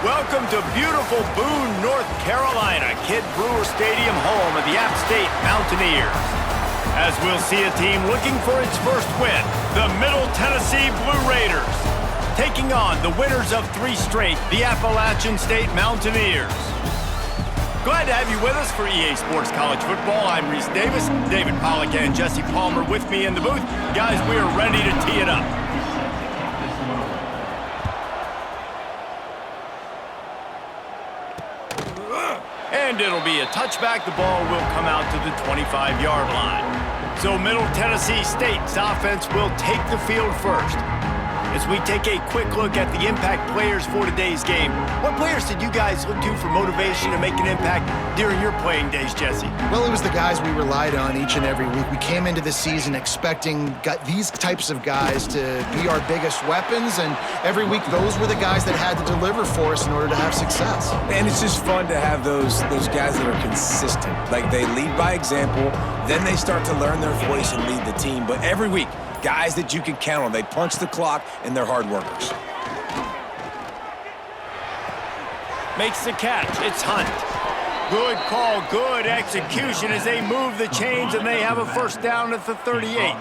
Welcome to beautiful Boone, North Carolina, Kid Brewer Stadium, home of the App State Mountaineers. As we'll see a team looking for its first win, the Middle Tennessee Blue Raiders, taking on the winners of 3 straight, the Appalachian State Mountaineers. Glad to have you with us for EA Sports College Football. I'm Reese Davis, David Pollack and Jesse Palmer with me in the booth. Guys, we are ready to tee it up. And it'll be a touchback. The ball will come out to the 25-yard line. So Middle Tennessee State's offense will take the field first. As we take a quick look at the impact players for today's game, what players did you guys look to for motivation to make an impact during your playing days, Jesse? Well, it was the guys we relied on each and every week. We came into the season expecting these types of guys to be our biggest weapons, and every week those were the guys that had to deliver for us in order to have success. And it's just fun to have those guys that are consistent. Like, they lead by example, then they start to learn their voice and lead the team. But every week, guys that you can count on. They punch the clock, and they're hard workers. Makes the catch. It's Hunt. Good call, good execution as they move the chains, and they have a first down at the 38.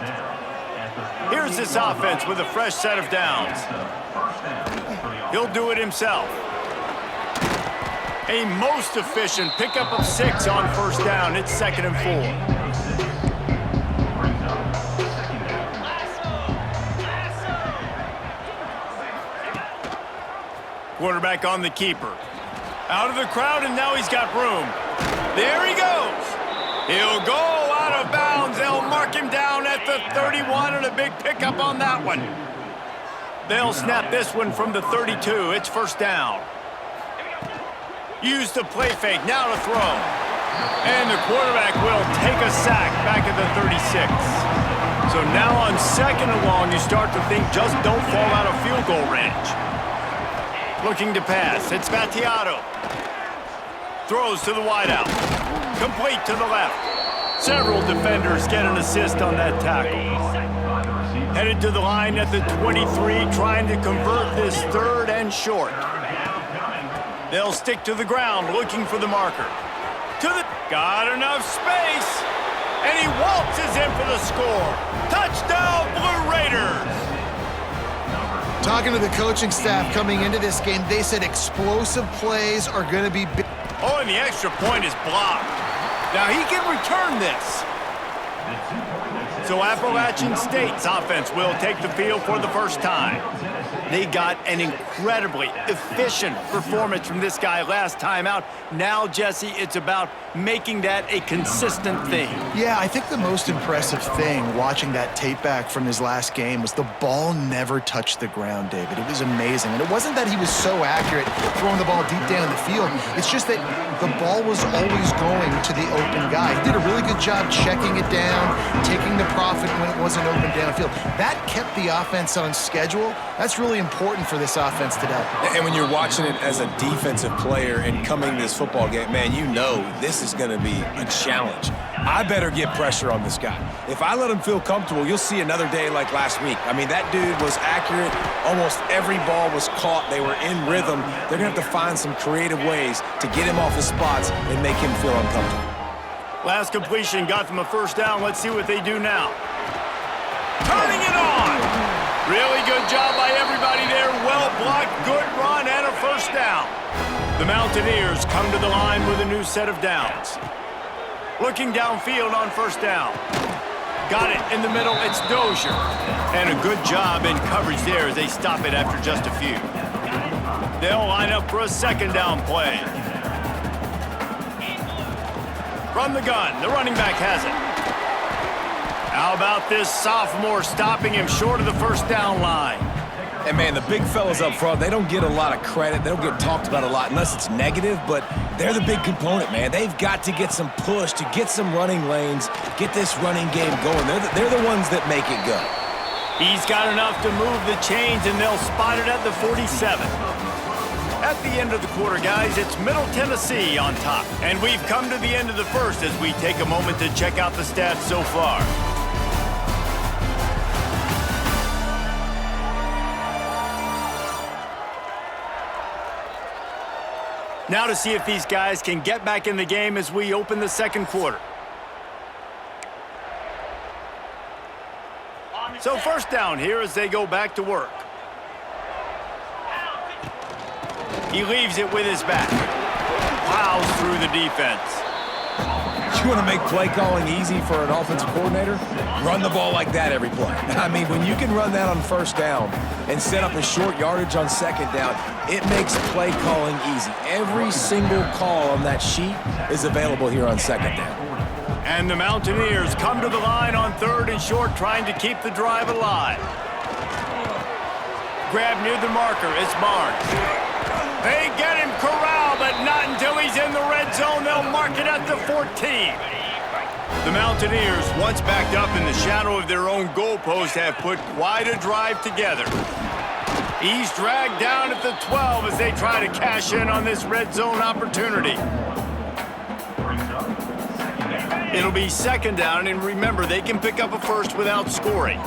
Here's this offense with a fresh set of downs. He'll do it himself. A most efficient pickup of 6 on first down. It's 2nd and 4. Quarterback on the keeper. Out of the crowd, and now he's got room. There he goes. He'll go out of bounds. They'll mark him down at the 31, and a big pickup on that one. They'll snap this one from the 32. It's first down. Use the play fake. Now to throw. And the quarterback will take a sack back at the 36. So now on 2nd and long, you start to think just don't fall out of field goal range. Looking to pass. It's Battiato. Throws to the wideout. Complete to the left. Several defenders get an assist on that tackle. Headed to the line at the 23, trying to convert this 3rd and short. They'll stick to the ground, looking for the marker. Got enough space. And he waltzes in for the score. Touchdown, Blue Raiders. Talking to the coaching staff coming into this game, they said explosive plays are going to be big. Oh, and the extra point is blocked. Now he can return this. So Appalachian State's offense will take the field for the first time. They got an incredibly efficient performance from this guy last time out. Now, Jesse, it's about making that a consistent thing. Yeah, I think the most impressive thing watching that tape back from his last game was the ball never touched the ground, David. It was amazing. And it wasn't that he was so accurate throwing the ball deep down the field. It's just that the ball was always going to the open guy. He did a really good job checking it down, taking the profit when it wasn't open downfield. That kept the offense on schedule. That's really important for this offense today. And when you're watching it as a defensive player and coming to this football game, man, you know this is going to be a challenge. I better get pressure on this guy. If I let him feel comfortable, you'll see another day like last week. I mean, that dude was accurate. Almost every ball was caught. They were in rhythm. They're going to have to find some creative ways to get him off his spots and make him feel uncomfortable. Last completion got them a first down. Let's see what they do now. Turning it on. Really good job by everybody there. Well blocked, good run, and a first down. The Mountaineers come to the line with a new set of downs. Looking downfield on first down. Got it in the middle. It's Dozier. And a good job in coverage there as they stop it after just a few. They'll line up for a 2nd down play. From the gun, the running back has it. How about this sophomore stopping him short of the first down line? And, man, the big fellas up front, they don't get a lot of credit. They don't get talked about a lot unless it's negative, but they're the big component, man. They've got to get some push, to get some running lanes, get this running game going. They're the ones that make it go. He's got enough to move the chains, and they'll spot it at the 47. At the end of the quarter, guys, it's Middle Tennessee on top. And we've come to the end of the first as we take a moment to check out the stats so far. Now to see if these guys can get back in the game as we open the second quarter. So first down here as they go back to work. He leaves it with his back. Plows through the defense. You want to make play calling easy for an offensive coordinator? Run the ball like that every play. I mean, when you can run that on first down and set up a short yardage on second down, it makes play calling easy. Every single call on that sheet is available here on second down. And the Mountaineers come to the line on third and short, trying to keep the drive alive. Grab near the marker. It's Barnes. They get him corralled, but not until he's in the red zone. They'll mark it at the 14. The Mountaineers, once backed up in the shadow of their own goalpost, have put quite a drive together. He's dragged down at the 12 as they try to cash in on this red zone opportunity. It'll be second down, and remember, they can pick up a first without scoring.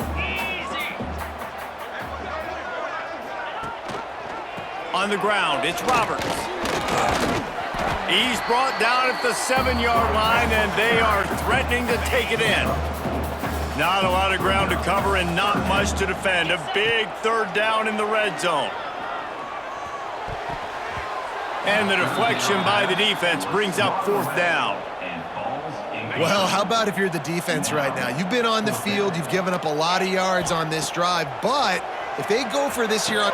On the ground, it's Roberts. He's brought down at the 7-yard line, and they are threatening to take it in. Not a lot of ground to cover and not much to defend. A big third down in the red zone. And the deflection by the defense brings up fourth down. Well, how about if you're the defense right now? You've been on the field, you've given up a lot of yards on this drive, but if they go for this here on...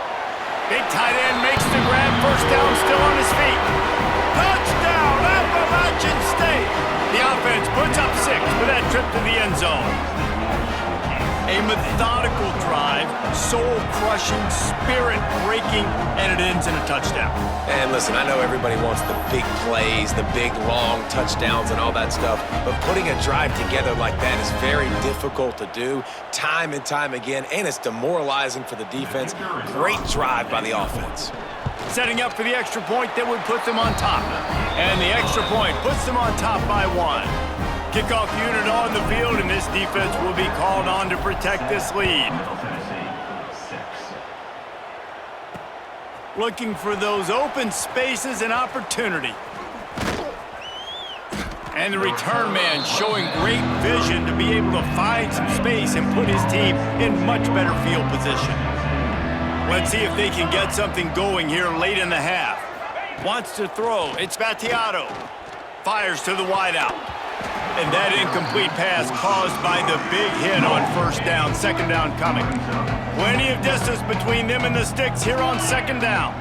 Big tight end makes the grab, first down, still on his feet. Touchdown, Appalachian State! The offense puts up 6 for that trip to the end zone. A methodical drive, soul-crushing, spirit-breaking, and it ends in a touchdown. And listen, I know everybody wants the big plays, the big, long touchdowns and all that stuff, but putting a drive together like that is very difficult to do time and time again, and it's demoralizing for the defense. Great drive by the offense. Setting up for the extra point that would put them on top. And the extra point puts them on top by 1. Kickoff unit on the field, and this defense will be called on to protect this lead. Looking for those open spaces and opportunity. And the return man showing great vision to be able to find some space and put his team in much better field position. Let's see if they can get something going here late in the half. Wants to throw. It's Battiato. Fires to the wideout. And that incomplete pass caused by the big hit on first down, second down coming. Plenty of distance between them and the sticks here on second down.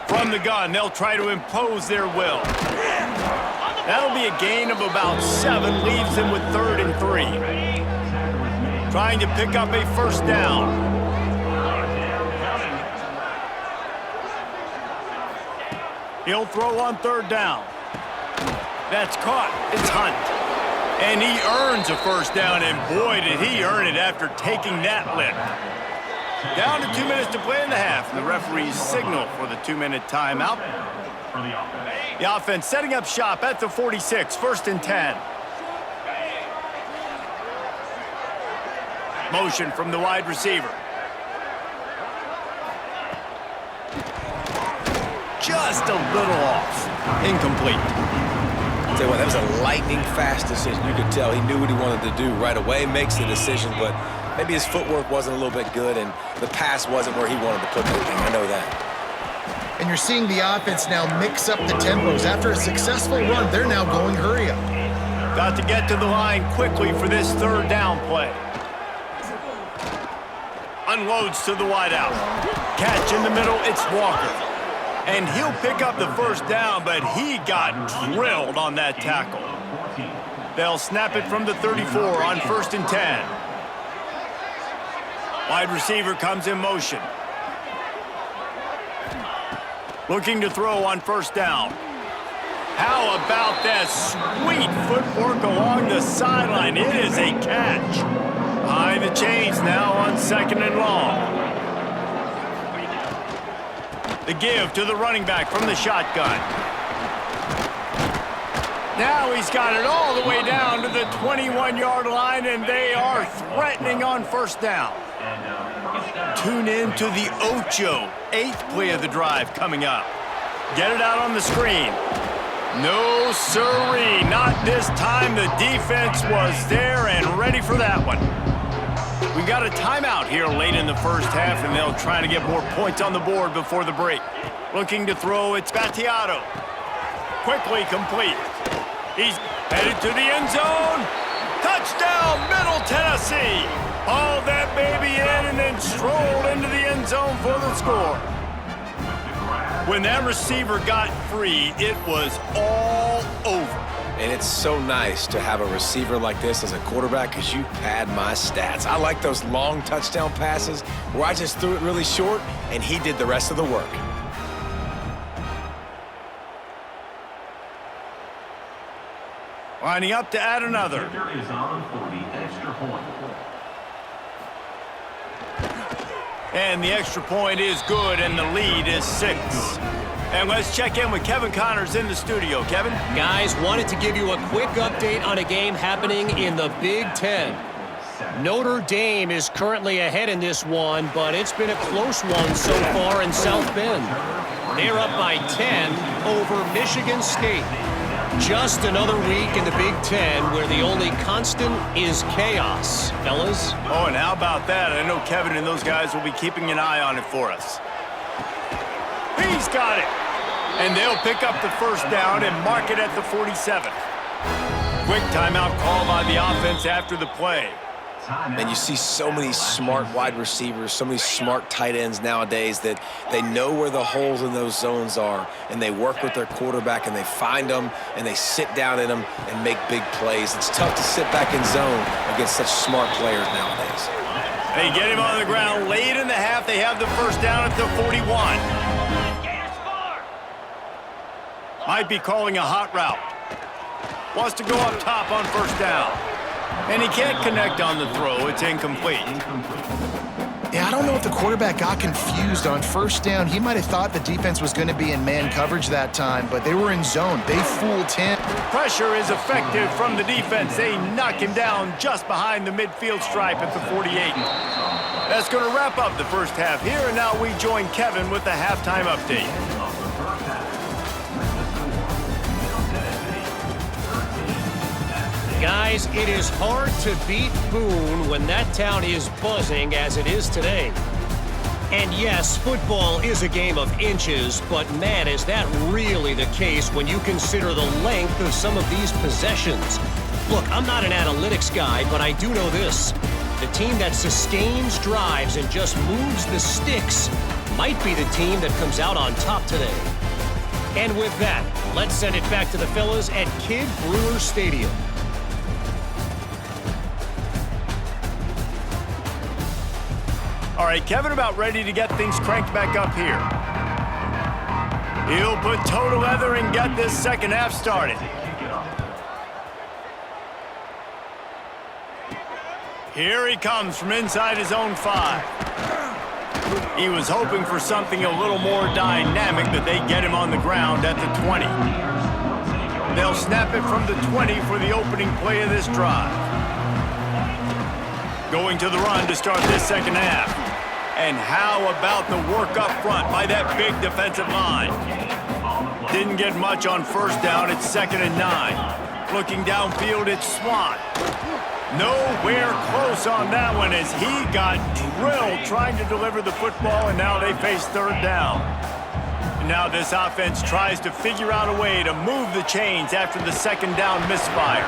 From the gun, they'll try to impose their will. That'll be a gain of about 7, leaves them with 3rd and 3. Trying to pick up a first down. He'll throw on 3rd down. That's caught. It's Hunt. And he earns a first down, and boy, did he earn it after taking that lift. Down to 2 minutes to play in the half. The referees signal for the 2-minute timeout. The offense setting up shop at the 46, 1st and 10. Motion from the wide receiver. Just a little off. Incomplete. Tell you what, that was a lightning-fast decision. You could tell he knew what he wanted to do right away, makes the decision, but maybe his footwork wasn't a little bit good, and the pass wasn't where he wanted to put the thing. I know that. And you're seeing the offense now mix up the tempos. After a successful run, they're now going hurry up. Got to get to the line quickly for this 3rd down play. Unloads to the wideout. Catch in the middle, it's Walker. And he'll pick up the first down, but he got drilled on that tackle. They'll snap it from the 34 on 1st and 10. Wide receiver comes in motion. Looking to throw on first down. How about that sweet footwork along the sideline? It is a catch. High the chains now on 2nd and long. The give to the running back from the shotgun. Now he's got it all the way down to the 21-yard line, and they are threatening on first down. Tune in to the Ocho, 8th play of the drive coming up. Get it out on the screen. No siree, not this time. The defense was there and ready for that one. We got a timeout here late in the first half, and they'll try to get more points on the board before the break. Looking to throw, it's Battiato. Quickly complete. He's headed to the end zone. Touchdown, Middle Tennessee. Hauled that baby in and then strolled into the end zone for the score. When that receiver got free, it was all over. And it's so nice to have a receiver like this as a quarterback because you pad my stats. I like those long touchdown passes where I just threw it really short and he did the rest of the work. Lining up to add another. Is on for the extra point. And the extra point is good, and the lead is 6. And let's check in with Kevin Connors in the studio. Kevin? Guys, wanted to give you a quick update on a game happening in the Big Ten. Notre Dame is currently ahead in this one, but it's been a close one so far in South Bend. They're up by 10 over Michigan State. Just another week in the Big Ten where the only constant is chaos, fellas. Oh, and how about that? I know Kevin and those guys will be keeping an eye on it for us. He's got it. And they'll pick up the first down and mark it at the 47. Quick timeout call by the offense after the play. And you see so many smart wide receivers, so many smart tight ends nowadays that they know where the holes in those zones are, and they work with their quarterback, and they find them, and they sit down in them and make big plays. It's tough to sit back in zone against such smart players nowadays. They get him on the ground late in the half. They have the first down at the 41. Might be calling a hot route. Wants to go up top on first down. And he can't connect on the throw. It's incomplete. Yeah, I don't know if the quarterback got confused on first down. He might have thought the defense was going to be in man coverage that time, but they were in zone. They fooled him. Pressure is effective from the defense. They knock him down just behind the midfield stripe at the 48. That's going to wrap up the first half here, and now we join Kevin with the halftime update. Guys, it is hard to beat Boone when that town is buzzing as it is today. And yes, football is a game of inches, but man, is that really the case when you consider the length of some of these possessions. Look, I'm not an analytics guy, but I do know this. The team that sustains drives and just moves the sticks might be the team that comes out on top today. And with that, let's send it back to the fellas at Kidd Brewer Stadium. All right, Kevin about ready to get things cranked back up here. He'll put toe to leather and get this second half started. Here he comes from inside his own 5. He was hoping for something a little more dynamic, but they get him on the ground at the 20. They'll snap it from the 20 for the opening play of this drive. Going to the run to start this second half. And how about the work up front by that big defensive line? Didn't get much on first down. It's 2nd and 9. Looking downfield, it's Swan. Nowhere close on that one as he got drilled trying to deliver the football, and now they face third down. And now this offense tries to figure out a way to move the chains after the second down misfire.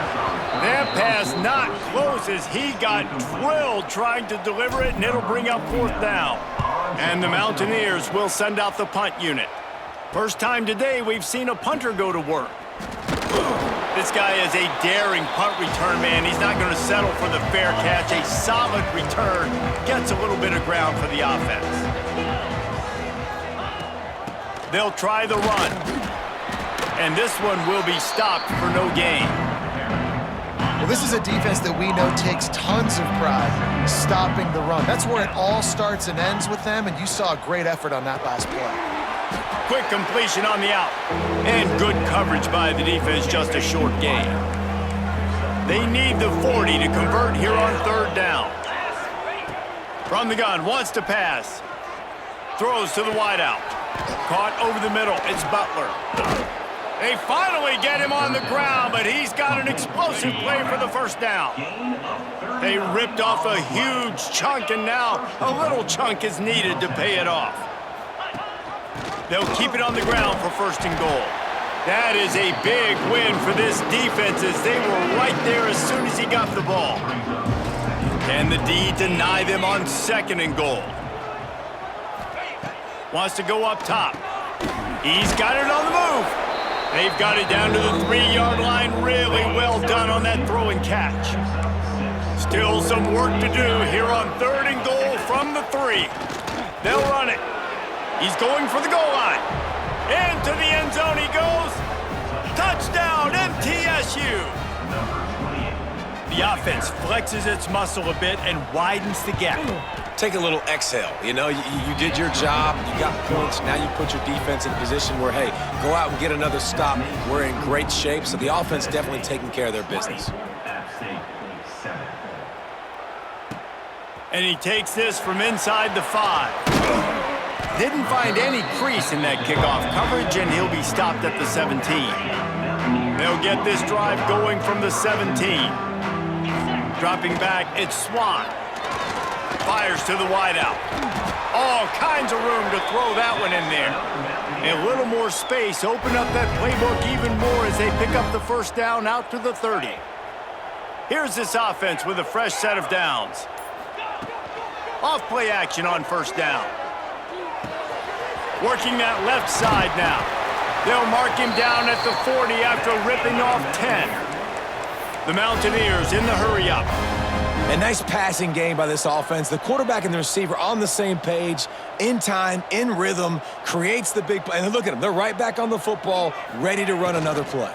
That pass not close as he got drilled trying to deliver it, and it'll bring up fourth down. And the Mountaineers will send out the punt unit. First time today we've seen a punter go to work. This guy is a daring punt return man. He's not going to settle for the fair catch. A solid return gets a little bit of ground for the offense. They'll try the run. And this one will be stopped for no gain. Well, this is a defense that we know takes tons of pride stopping the run. That's where it all starts and ends with them, and you saw a great effort on that last play. Quick completion on the out. And good coverage by the defense, just a short gain. They need the 40 to convert here on third down. From the gun, wants to pass. Throws to the wideout. Caught over the middle. It's Butler. They finally get him on the ground, but he's got an explosive play for the first down. They ripped off a huge chunk, and now a little chunk is needed to pay it off. They'll keep it on the ground for first and goal. That is a big win for this defense as they were right there as soon as he got the ball. Can the D deny them on second and goal? Wants to go up top. He's got it on the move. They've got it down to the 3-yard line. Really well done on that throw and catch. Still some work to do here on third and goal from the 3. They'll run it. He's going for the goal line. Into the end zone he goes. Touchdown, MTSU. The offense flexes its muscle a bit and widens the gap. Take a little exhale. You know, you did your job. You got points. Now you put your defense in a position where, hey, go out and get another stop. We're in great shape, so the offense definitely taking care of their business. And he takes this from inside the 5. Didn't find any crease in that kickoff coverage, and he'll be stopped at the 17. They'll get this drive going from the 17. Dropping back, it's Swan. Fires to the wideout. All kinds of room to throw that one in there. A little more space, open up that playbook even more as they pick up the first down out to the 30. Here's this offense with a fresh set of downs. Off play action on first down. Working that left side now. They'll mark him down at the 40 after ripping off 10. The Mountaineers in the hurry up. A nice passing game by this offense. The quarterback and the receiver on the same page, in time, in rhythm, creates the big play. And look at them. They're right back on the football, ready to run another play.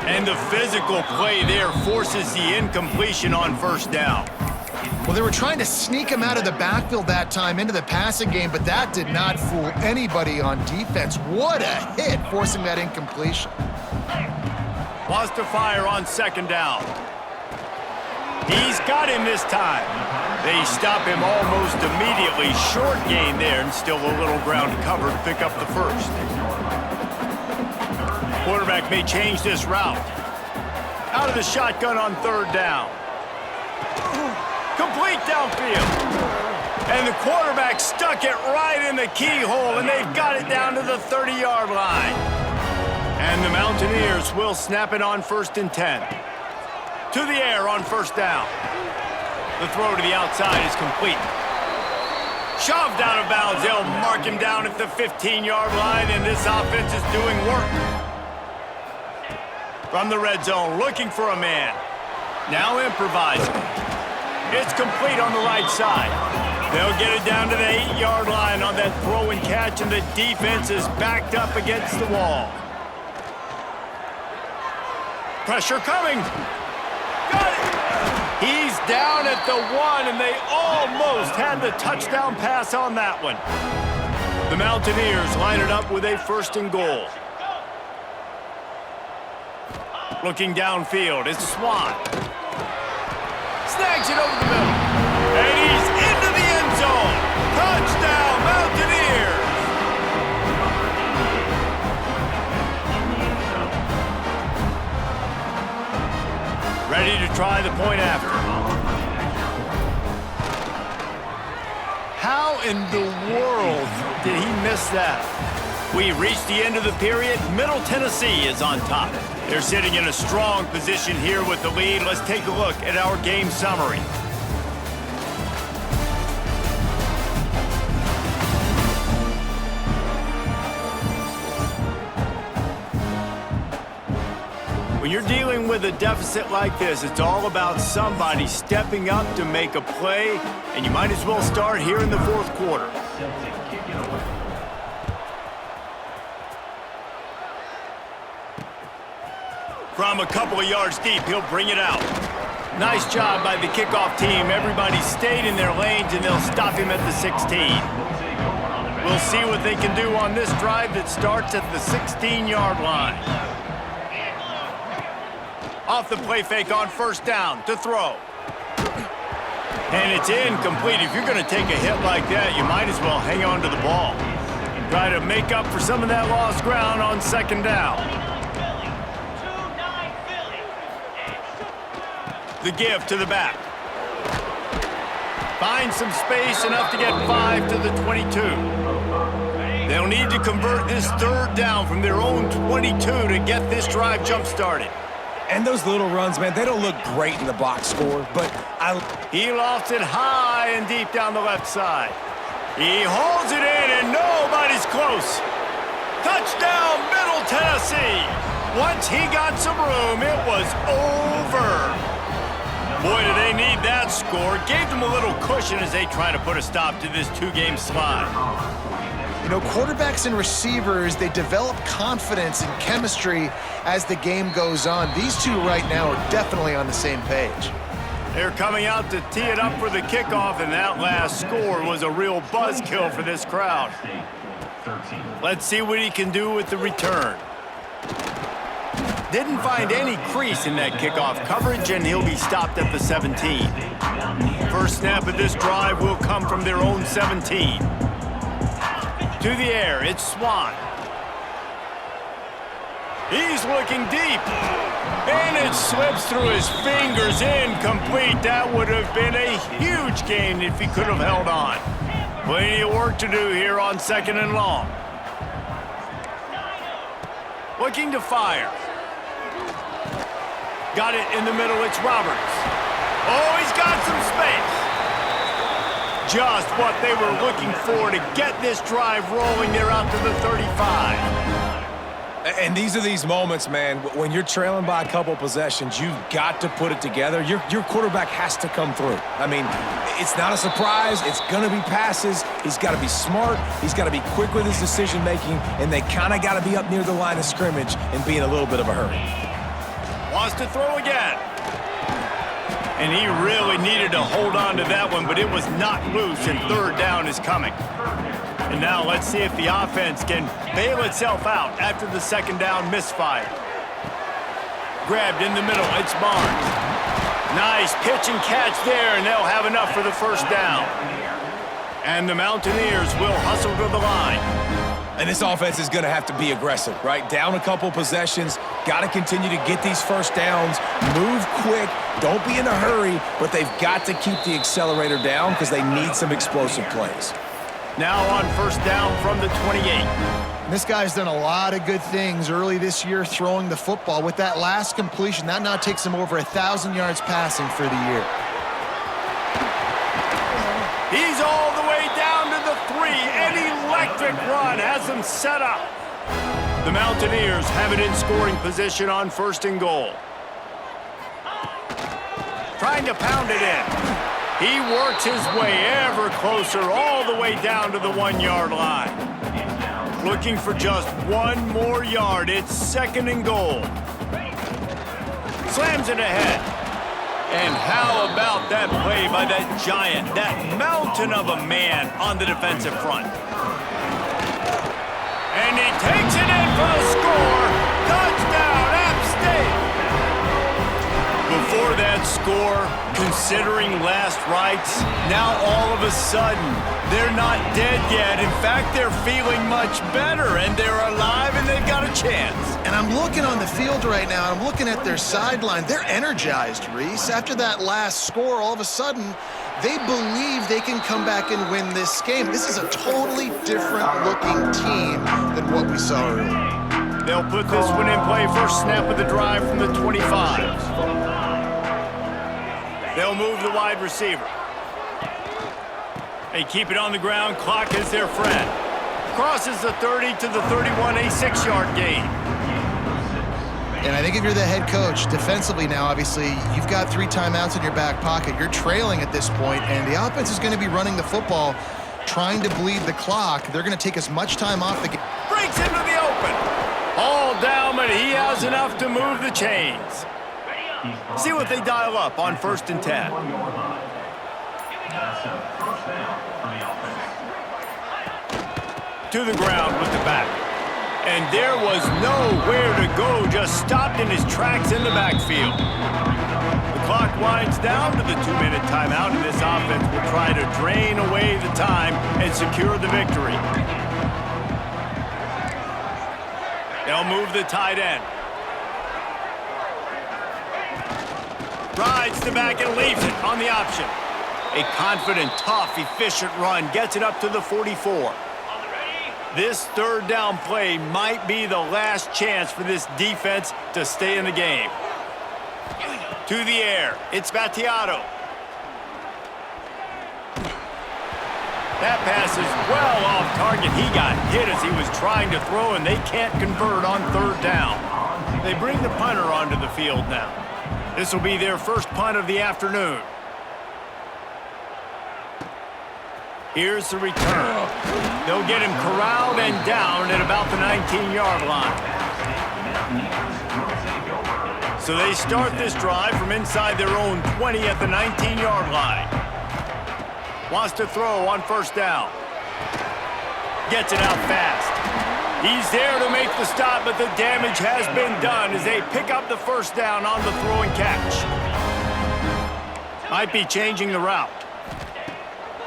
And the physical play there forces the incompletion on first down. Well, they were trying to sneak him out of the backfield that time into the passing game, but that did not fool anybody on defense. What a hit, forcing that incompletion. Wants to fire on second down. He's got him this time. They stop him almost immediately. Short gain there, and still a little ground to cover to pick up the first. Quarterback may change this route. Out of the shotgun on third down. Complete downfield. And the quarterback stuck it right in the keyhole, and they've got it down to the 30-yard line. And the Mountaineers will snap it on first and 10. To the air on first down. The throw to the outside is complete. Shoved out of bounds. They'll mark him down at the 15-yard line, and this offense is doing work. From the red zone, looking for a man. Now improvising. It's complete on the right side. They'll get it down to the 8-yard line on that throw and catch, and the defense is backed up against the wall. Pressure coming. Got it. He's down at the 1, and they almost had the touchdown pass on that one. The Mountaineers line it up with a first and goal. Looking downfield, it's Swan. Snags it over the middle. And he's into the end zone. Touchdown, Mountaineers! Ready to try the point after. How in the world did he miss that? We reached the end of the period. Middle Tennessee is on top. They're sitting in a strong position here with the lead. Let's take a look at our game summary. When you're dealing with a deficit like this, it's all about somebody stepping up to make a play, and you might as well start here in the fourth quarter. From a couple of yards deep, he'll bring it out. Nice job by the kickoff team. Everybody stayed in their lanes, and they'll stop him at the 16. We'll see what they can do on this drive that starts at the 16-yard line. Off the play fake on first down to throw. And it's incomplete. If you're going to take a hit like that, you might as well hang on to the ball. Try to make up for some of that lost ground on second down. The give to the back. Finds some space, enough to get 5 to the 22. They'll need to convert this third down from their own 22 to get this drive jump-started. And those little runs, man, they don't look great in the box score, but He lofts it high and deep down the left side. He holds it in, and nobody's close. Touchdown, Middle Tennessee. Once he got some room, it was over. Boy, do they need that score. Gave them a little cushion as they try to put a stop to this two-game slide. You know, quarterbacks and receivers, they develop confidence and chemistry as the game goes on. These two right now are definitely on the same page. They're coming out to tee it up for the kickoff, and that last score was a real buzzkill for this crowd. Let's see what he can do with the return. Didn't find any crease in that kickoff coverage, and he'll be stopped at the 17. First snap of this drive will come from their own 17. To the air, it's Swan. He's looking deep. And it slips through his fingers, incomplete. That would have been a huge gain if he could have held on. Plenty of work to do here on second and long. Looking to fire. Got it in the middle, it's Roberts. Oh, he's got some space. Just what they were looking for to get this drive rolling. They're out to the 35. And these are these moments, man, when you're trailing by a couple possessions, you've got to put it together. Your quarterback has to come through. I mean, it's not a surprise. It's going to be passes. He's got to be smart. He's got to be quick with his decision-making, and they kind of got to be up near the line of scrimmage and be in a little bit of a hurry. Wants to throw again. And he really needed to hold on to that one, but it was not loose, and third down is coming. And now let's see if the offense can bail itself out after the second down misfire. Grabbed in the middle, it's Barnes. Nice pitch and catch there, and they'll have enough for the first down. And the Mountaineers will hustle to the line. And this offense is going to have to be aggressive, right? Down a couple possessions, got to continue to get these first downs, move quick, don't be in a hurry, but they've got to keep the accelerator down because they need some explosive plays. Now on first down from the 28. This guy's done a lot of good things early this year throwing the football. With that last completion, that now takes him over 1,000 yards passing for the year. He's all the way down to the 3. An electric run has him set up. The Mountaineers have it in scoring position on first and goal. Trying to pound it in. He works his way ever closer all the way down to the 1-yard line. Looking for just one more yard. It's second and goal. Slams it ahead. And how about that play by that giant, that mountain of a man on the defensive front. And he takes it in for the score. Touchdown, App State. Before that score, considering last rites, now all of a sudden, they're not dead yet. In fact, they're feeling much better, and they're alive, and they've got a chance. And I'm looking on the field right now, and I'm looking at their sideline. They're energized, Reese. After that last score, all of a sudden, they believe they can come back and win this game. This is a totally different-looking team than what we saw earlier. They'll put this one in play. First snap of the drive from the 25. They'll move the wide receiver. They keep it on the ground. Clock is their friend. Crosses the 30 to the 31, a 6-yard gain. And I think if you're the head coach, defensively now, obviously, you've got 3 timeouts in your back pocket. You're trailing at this point, and the offense is going to be running the football, trying to bleed the clock. They're going to take as much time off the game. Breaks into the open. All down, but he has enough to move the chains. See what they dial up on first and 10. To the ground with the back. And there was nowhere to go, just stopped in his tracks in the backfield. The clock winds down to the 2-minute timeout, and this offense will try to drain away the time and secure the victory. They'll move the tight end. Rides the back and leaves it on the option. A confident, tough, efficient run gets it up to the 44. This third down play might be the last chance for this defense to stay in the game. To the air, it's Battiato. That pass is well off target. He got hit as he was trying to throw, and they can't convert on third down. They bring the punter onto the field now. This will be their first punt of the afternoon. Here's the return. They'll get him corralled and down at about the 19-yard line. So they start this drive from inside their own 20 at the 19-yard line. Wants to throw on first down. Gets it out fast. He's there to make the stop, but the damage has been done as they pick up the first down on the throw and catch. Might be changing the route.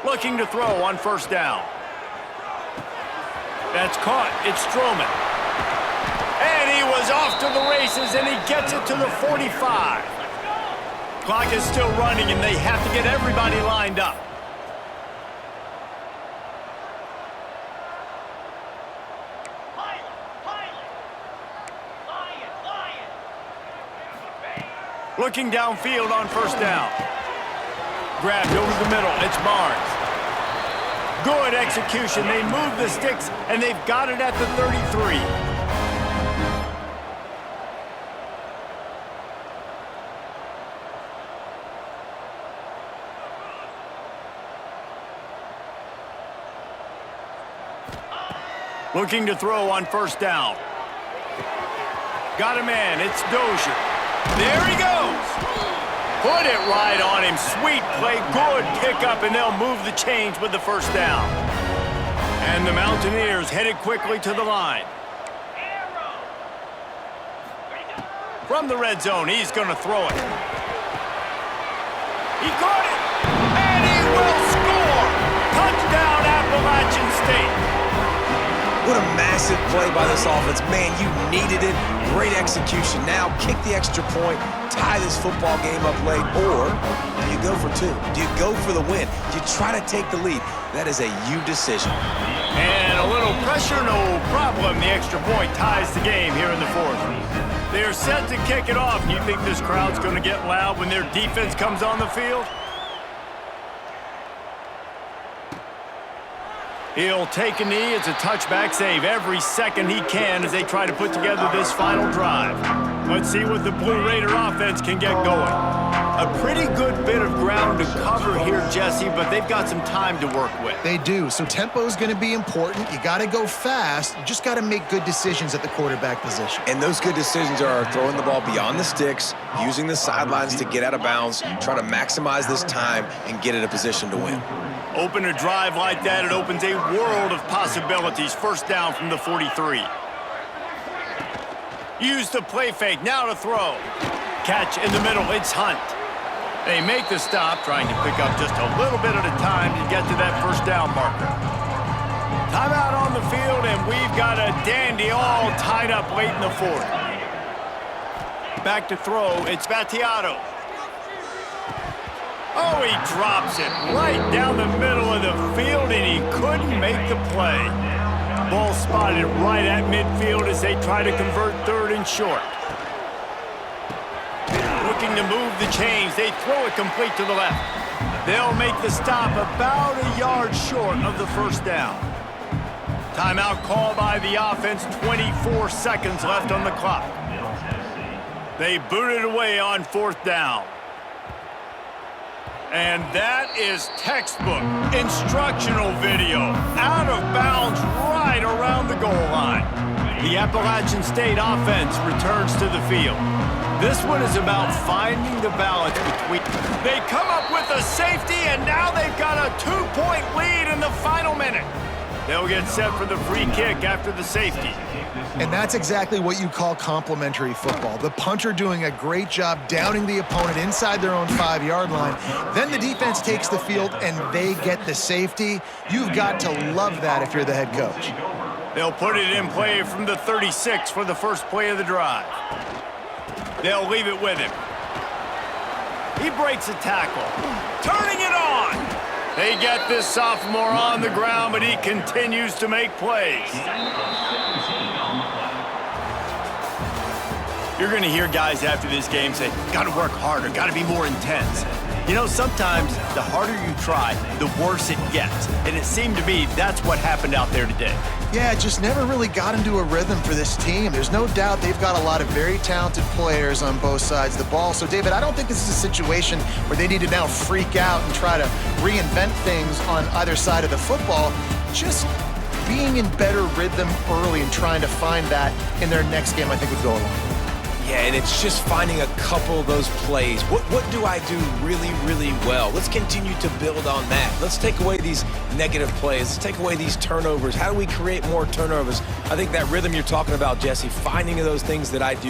Looking to throw on first down. That's caught. It's Stroman. And he was off to the races, and he gets it to the 45. Clock is still running, and they have to get everybody lined up. Looking downfield on first down. Grabbed over the middle. It's Barnes. Good execution. They move the sticks, and they've got it at the 33. Looking to throw on first down. Got a man. It's Dozier. There he goes. Put it right on him. Sweet play. Good pickup, and they'll move the chains with the first down. And the Mountaineers headed quickly to the line. From the red zone, he's going to throw it. He caught it, and he will score. Touchdown, Appalachian State. What a massive play by this offense. Man, you needed it. Great execution. Now kick the extra point, tie this football game up late, or do you go for two? Do you go for the win? Do you try to take the lead? That is a you decision. And a little pressure, no problem. The extra point ties the game here in the fourth. They're set to kick it off. You think this crowd's going to get loud when their defense comes on the field? He'll take a knee. It's a touchback save every second he can as they try to put together this final drive. Let's see what the Blue Raider offense can get going. A pretty good bit of ground to cover here, Jesse, but they've got some time to work with. They do, so tempo is going to be important. You got to go fast. You just got to make good decisions at the quarterback position. And those good decisions are throwing the ball beyond the sticks, using the sidelines to get out of bounds, trying to maximize this time and get in a position to win. Open a drive like that, it opens a world of possibilities. First down from the 43. Use the play fake, now to throw. Catch in the middle, it's Hunt. They make the stop, trying to pick up just a little bit at a time to get to that first down marker. Timeout on the field, and we've got a dandy all tied up late in the fourth. Back to throw, it's Battiato. Oh, he drops it right down the middle of the field, and he couldn't make the play. Ball spotted right at midfield as they try to convert third and short. Looking to move the chains. They throw it complete to the left. They'll make the stop about a yard short of the first down. Timeout call by the offense. 24 seconds left on the clock. They boot it away on fourth down. And that is textbook instructional video. Out of bounds right around the goal line. The Appalachian State offense returns to the field. This one is about finding the balance between... They come up with a safety, and now they've got a 2-point lead in the final minute. They'll get set for the free kick after the safety. And that's exactly what you call complementary football. The punter doing a great job downing the opponent inside their own 5-yard line. Then the defense takes the field and they get the safety. You've got to love that if you're the head coach. They'll put it in play from the 36 for the first play of the drive. They'll leave it with him. He breaks a tackle. Turning it on! They get this sophomore on the ground, but he continues to make plays. You're going to hear guys after this game say, got to work harder, got to be more intense. You know, sometimes the harder you try, the worse it gets. And it seemed to me that's what happened out there today. Yeah, it just never really got into a rhythm for this team. There's no doubt they've got a lot of very talented players on both sides of the ball. So, David, I don't think this is a situation where they need to now freak out and try to reinvent things on either side of the football. Just being in better rhythm early and trying to find that in their next game, I think, would go a long way. Yeah, and it's just finding a couple of those plays. What do I do really, really well? Let's continue to build on that. Let's take away these negative plays. Let's take away these turnovers. How do we create more turnovers? I think that rhythm you're talking about, Jesse, finding those things that I do